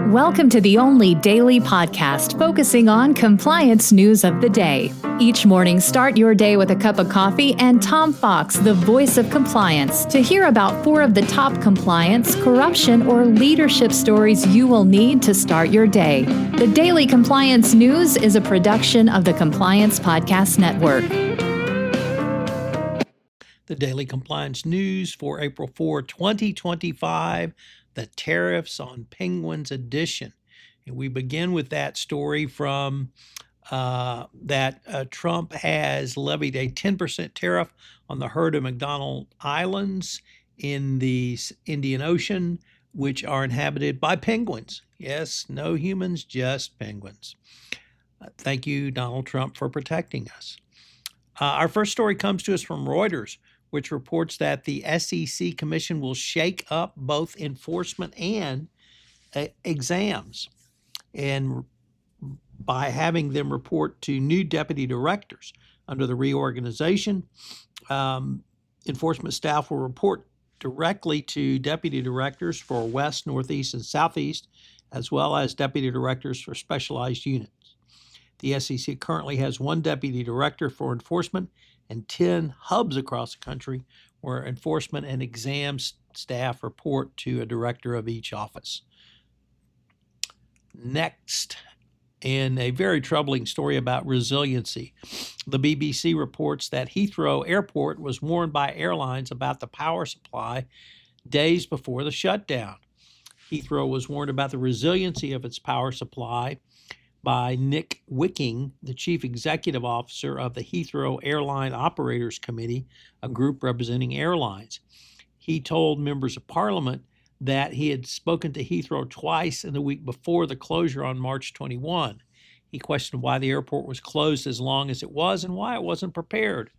Welcome to the only daily podcast focusing on compliance news of the day. Each morning, start your day with a cup of coffee and Tom Fox, the voice of compliance, to hear about 4 of the top compliance, corruption, or leadership stories you will need to start your day. The Daily Compliance News is a production of the Compliance Podcast Network. The Daily Compliance News for April 4, 2025, the Tariffs on Penguins edition. And we begin with that story from that Trump has levied a 10% tariff on the herd of McDonald Islands in the Indian Ocean, which are inhabited by penguins. Yes, no humans, just penguins. Thank you, Donald Trump, for protecting us. Our first story comes to us from Reuters, which reports that the SEC Commission will shake up both enforcement and exams, and by having them report to new deputy directors. Under the reorganization, enforcement staff will report directly to deputy directors for West, Northeast, and Southeast, as well as deputy directors for specialized units. The SEC currently has 1 deputy director for enforcement and 10 hubs across the country where enforcement and exams staff report to a director of each office. Next, in a very troubling story about resiliency, the BBC reports that Heathrow Airport was warned by airlines about the power supply days before the shutdown. Heathrow was warned about the resiliency of its power supply by Nick Wicking, the chief executive officer of the Heathrow Airline Operators Committee, a group representing airlines. He told members of parliament that he had spoken to Heathrow twice in the week before the closure on March 21. He questioned why the airport was closed as long as it was and why it wasn't prepared.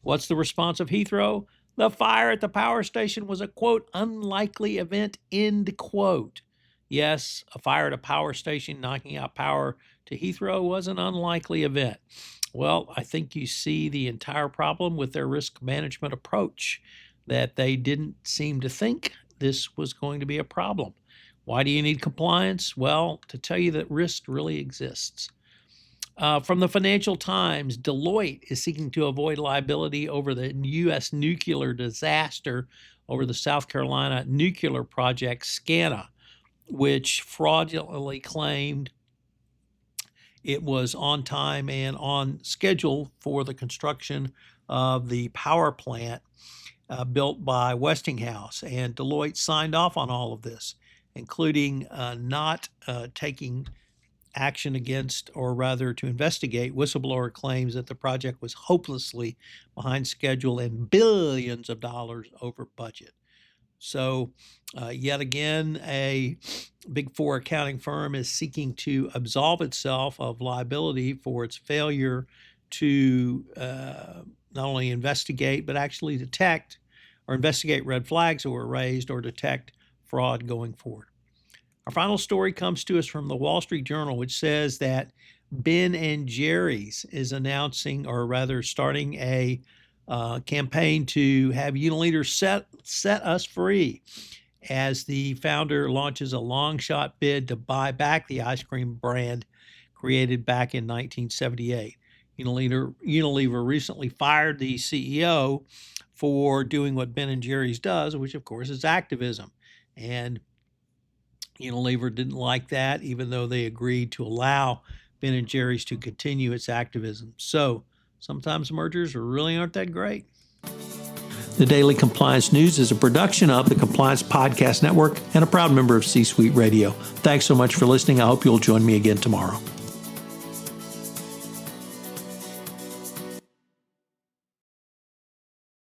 What's the response of Heathrow? The fire at the power station was a, quote, unlikely event, end quote. Yes, a fire at a power station knocking out power to Heathrow was an unlikely event. Well, I think you see the entire problem with their risk management approach, that they didn't seem to think this was going to be a problem. Why do you need compliance? Well, to tell you that risk really exists. From the Financial Times, Deloitte is seeking to avoid liability over the U.S. nuclear disaster over the South Carolina nuclear project Scana, which fraudulently claimed it was on time and on schedule for the construction of the power plant built by Westinghouse. And Deloitte signed off on all of this, including not taking action against, or rather to investigate, whistleblower claims that the project was hopelessly behind schedule and billions of dollars over budget. So yet again, a Big Four accounting firm is seeking to absolve itself of liability for its failure to not only investigate, but actually detect or investigate red flags that were raised or detect fraud going forward. Our final story comes to us from the Wall Street Journal, which says that Ben & Jerry's is announcing, or rather starting a campaign to have Unilever set us free, as the founder launches a long shot bid to buy back the ice cream brand created back in 1978. Unilever recently fired the CEO for doing what Ben & Jerry's does, which of course is activism. And Unilever didn't like that, even though they agreed to allow Ben & Jerry's to continue its activism. So sometimes mergers really aren't that great. The Daily Compliance News is a production of the Compliance Podcast Network and a proud member of C-Suite Radio. Thanks so much for listening. I hope you'll join me again tomorrow.